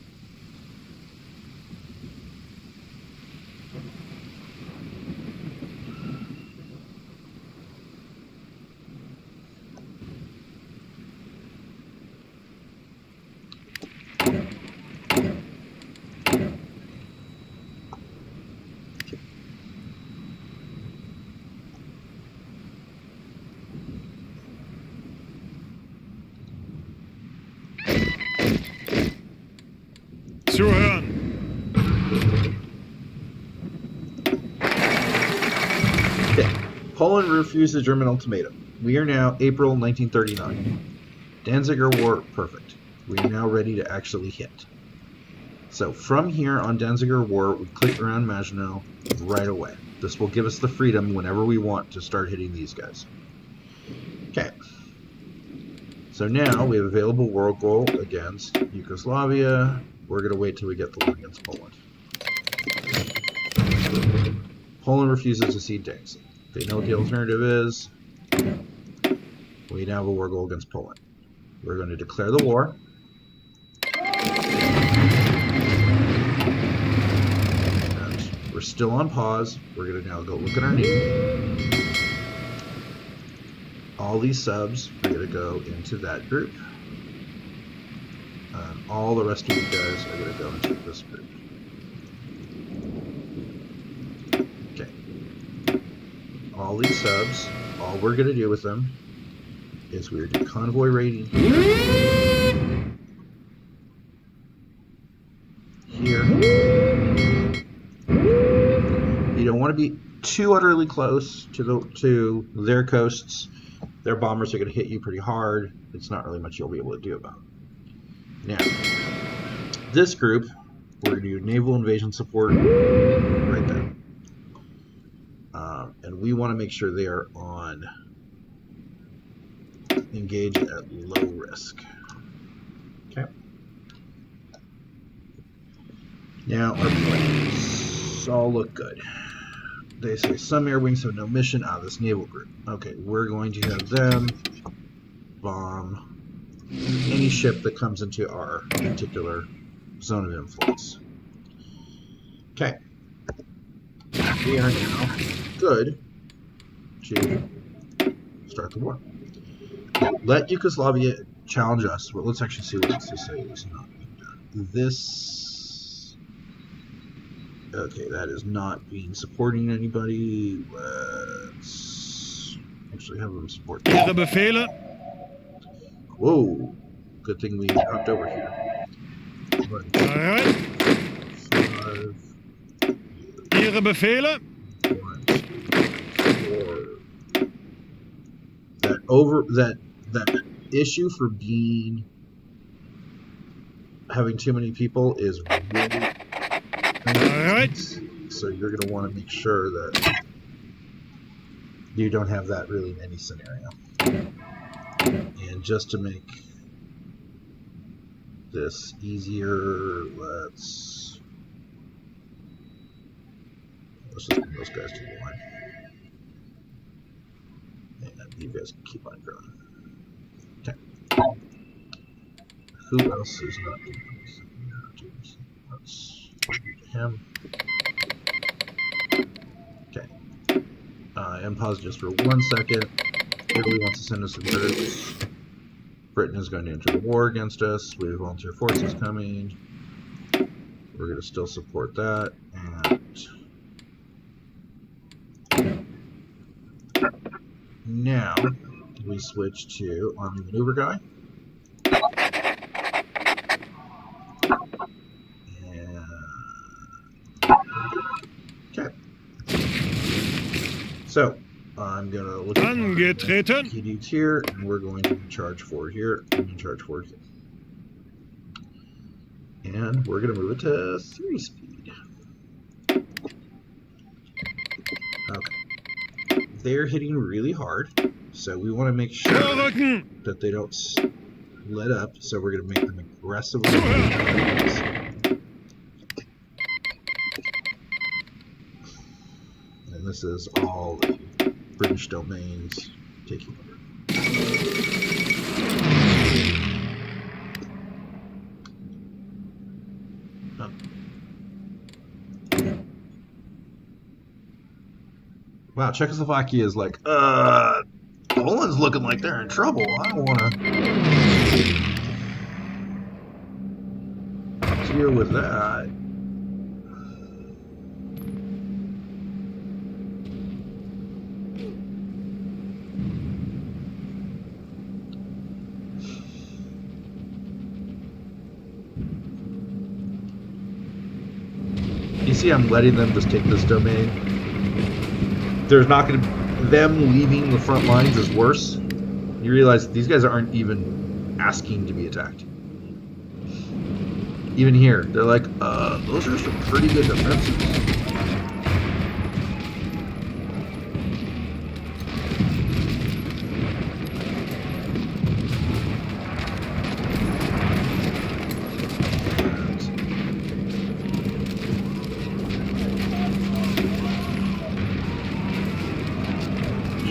Zuhören. Okay. Poland refused the German ultimatum. We are now April 1939. Danziger War, perfect. We are now ready to actually hit. So from here on Danziger War, we click around Maginot right away. This will give us the freedom whenever we want to start hitting these guys. Okay. So now we have available war goal against Yugoslavia. We're going to wait till we get the one against Poland. Poland refuses to cede tanks. They know what the alternative is. We now have a war goal against Poland. We're going to declare the war. And we're still on pause. We're going to now go look at our name. All these subs are going to go into that group. All the rest of you guys are going to go into this group. Okay. All these subs, all we're going to do with them is we're going to do convoy raiding here. You don't want to be too utterly close to their coasts. Their bombers are going to hit you pretty hard. It's not really much you'll be able to do about it. Now, this group, we're going to do naval invasion support right there. And we want to make sure they are on engage at low risk. Okay. Now, our plans all look good. They say some air wings have no mission out of this naval group. Okay, we're going to have them bomb any ship that comes into our particular zone of influence. Okay. We are now good to start the war. Now, let Yugoslavia challenge us. Well, let's actually see what else to say is not being done. This... Okay, that is not being supporting anybody. Let's actually have them support. Ihre Befehle. Whoa, good thing we hopped over here. Bereit. 5. Ihre Befehle. 1, 4. That issue for having too many people is really Bereit. So you're going to want to make sure that you don't have that really in any scenario. And just to make this easier, let's just bring those guys to the line. And you guys can keep on growing. Okay. Who else is not doing this? Let's do him. Okay. Pause just for 1 second. Italy wants to send us some troops. Britain is going to enter the war against us. We have volunteer forces coming. We're going to still support that. And now we switch to Army Maneuver Guy. And okay. So I'm going to look at Angetreten. key dudes here, and we're going to charge forward here, and charge forward here. And we're going to move it to 3 speed. Okay. They're hitting really hard, so we want to make sure that they don't let up, so we're going to make them aggressively. And this is all the British domains taking over. Wow, Czechoslovakia is like, Poland's looking like they're in trouble. I don't want to deal with that. You see, I'm letting them just take this domain. There's not going to them leaving the front lines is worse. You realize these guys aren't even asking to be attacked. Even here, they're like, those are some pretty good defenses.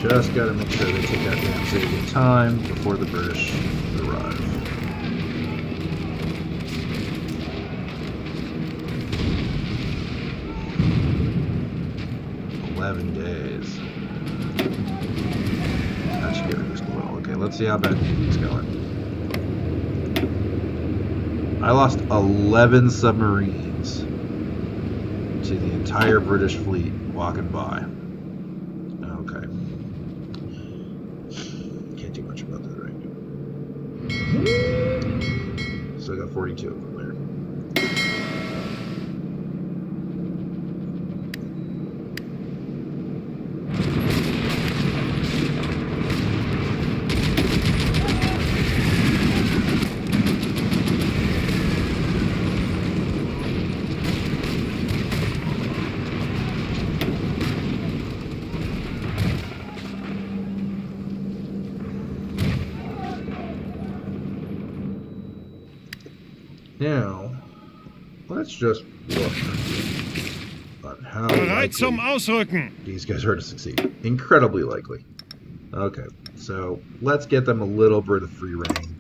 Just gotta make sure they take that damn saving time before the British arrive. Days. That should get reduced a little. Okay, let's see how bad he's going. I lost 11 submarines to the entire British fleet walking by. Okay. Can't do much about that right now. So I got 42 of them there. Now, let's just look on how Bereit zum Ausrücken. These guys are to succeed. Incredibly likely. Okay, so let's get them a little bit of free reign,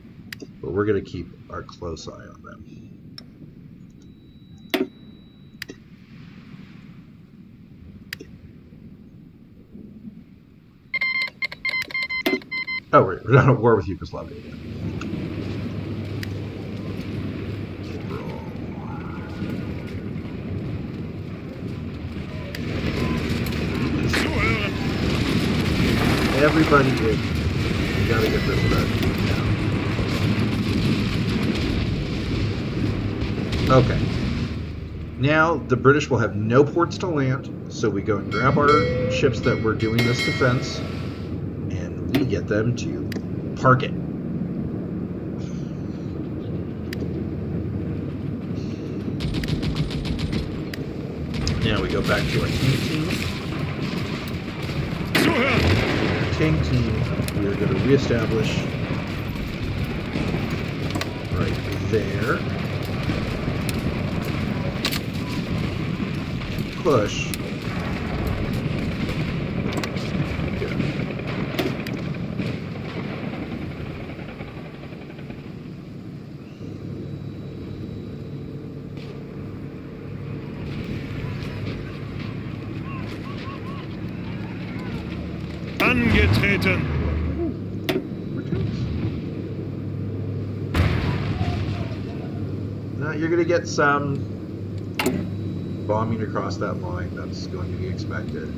but we're going to keep our close eye on them. Oh, right, we're not at war with Yugoslavia again. Everybody did. You gotta get this done. Okay. Now the British will have no ports to land, so we go and grab our ships that we're doing this defense, and we get them to park it. Now, Now we go back to our tank team. Zuhören! Our tank team, we are going to reestablish right there. Push. Angetreten! Now you're going to get some bombing across that line. That's going to be expected.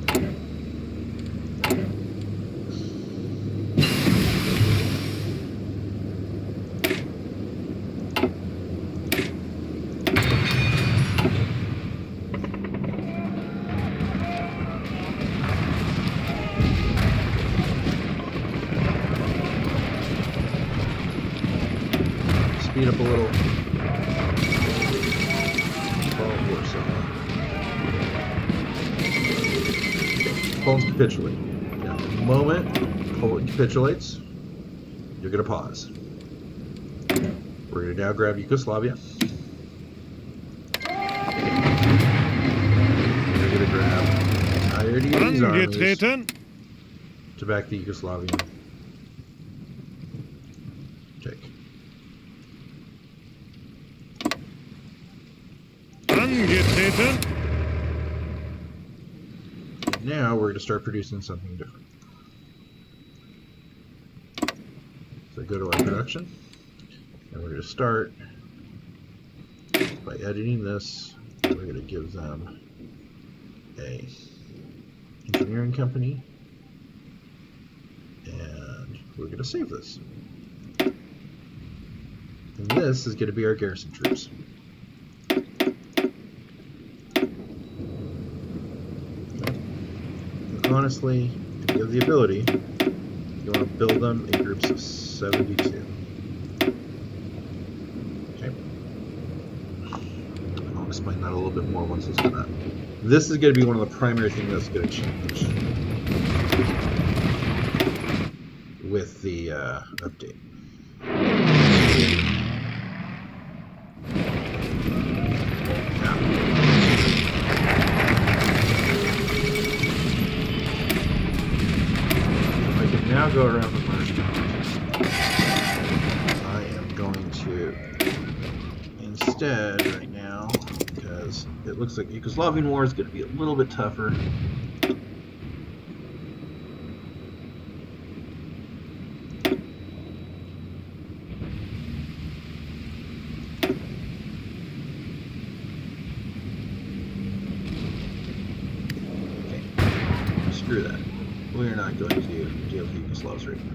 Speed up a little. Poland capitulate. Now, the moment Poland capitulates, you're going to pause. We're going to now grab Yugoslavia. We're going to grab the entirety of these armies Angetreten! to back the Yugoslavian take. Angetreten! Now we're going to start producing something different. So go to our production, and we're going to start by editing this. We're going to give them a engineering company, and we're going to save this. And this is going to be our garrison troops. Honestly, if you have the ability, you want to build them in groups of 72. Okay. I'll explain that a little bit more once it's done up. This is going to be one of the primary things that's going to change with the update. Now go around the marsh. I am going to instead right now, because it looks like Yugoslavian war is going to be a little bit tougher. Okay, screw that. We're not going to deal with Yugoslavs right now.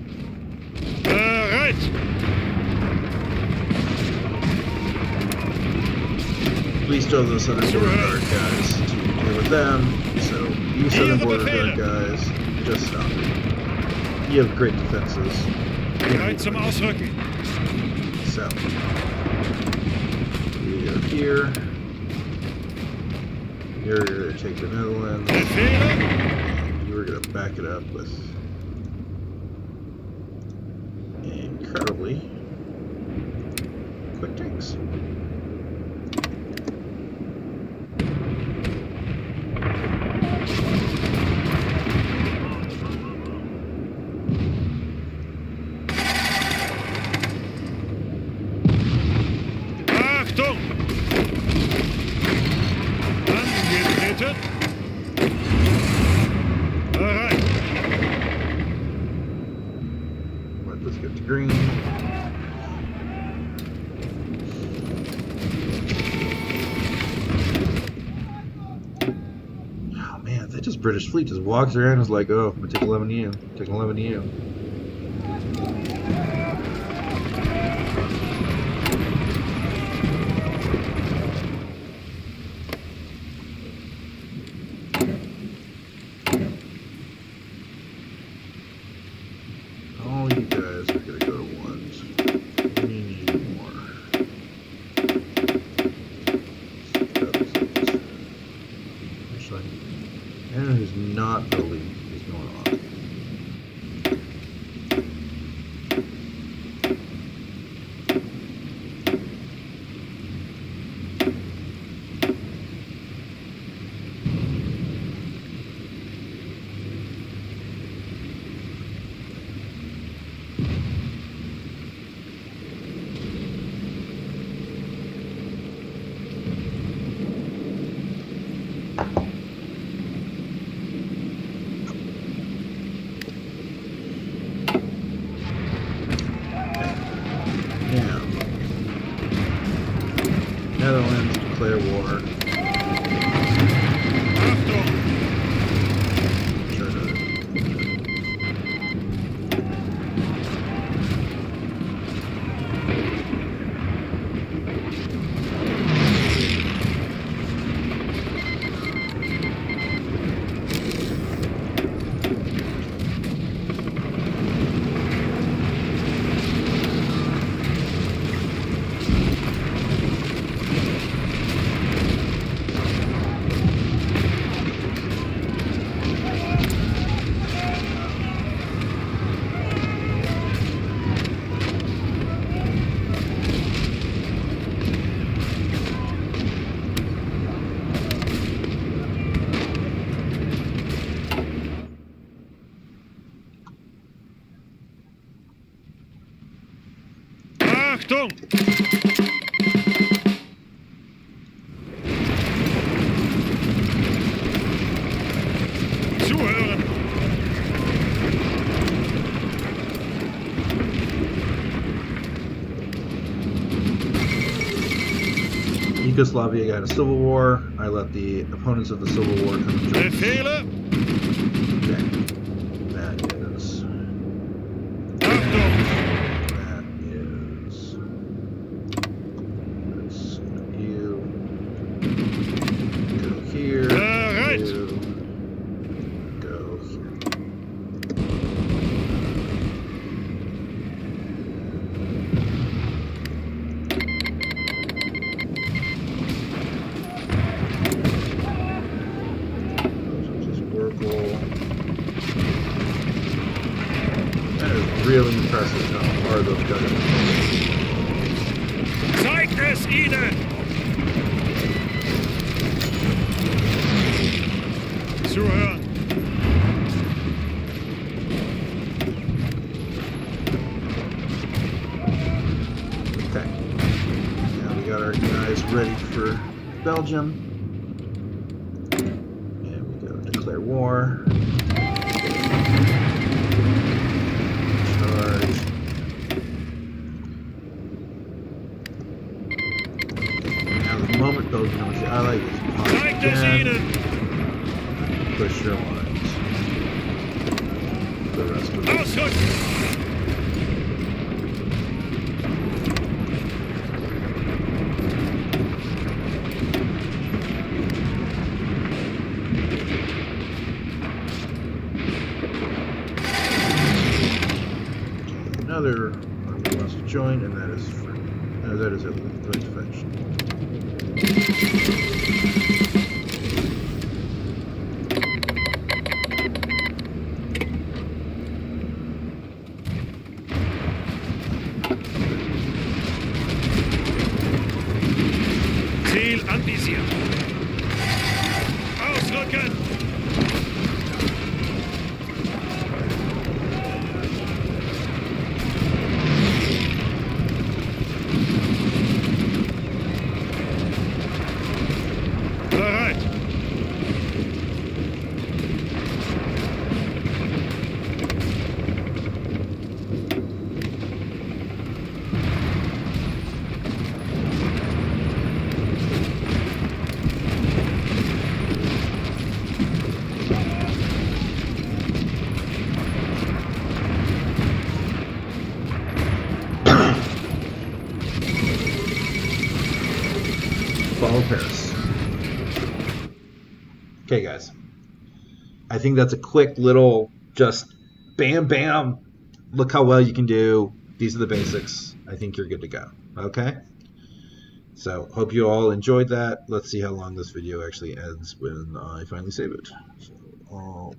Right! Please tell the Southern Border Guard guys to deal with them. So, you Southern Border Guard guys, just stop it. You have great defenses. Bereit zum Ausrücken! So, we go here. You're going to take the Netherlands. We're going to back it up with incredibly quick tanks. Achtung! Angetreten! Bereit! Let's get to green. Oh man, that just British fleet just walks around and is like, oh, I'm gonna take 11 to you, take 11 to you. All you guys are gonna go to ones. We need more. Netherlands declare war. Achtung! Try to Achtung! Zuhören! Yugoslavia got a civil war. I let the opponents of the civil war come and join. Befehle! Okay. That is. Achtung! That is. That's you. Go here. Bereit! You. Go here. That is really impressive how hard those guys are. Zeigt es ihnen! Zuhören! Okay. Now we got our guys ready for Belgium. And we go declare war. Charge. Now the moment Belgium comes I like this. Pause Zeigt es again. ihnen! Push your lines. The rest of it. Ausrücken! Another army wants to join, and that is free. That is a right faction. Ziel anvisiert! Ausrücken! Bereit! Follow Paris. Okay, guys. I think that's a quick little just bam, bam. Look how well you can do. These are the basics. I think you're good to go. Okay? So, hope you all enjoyed that. Let's see how long this video actually ends when I finally save it. So,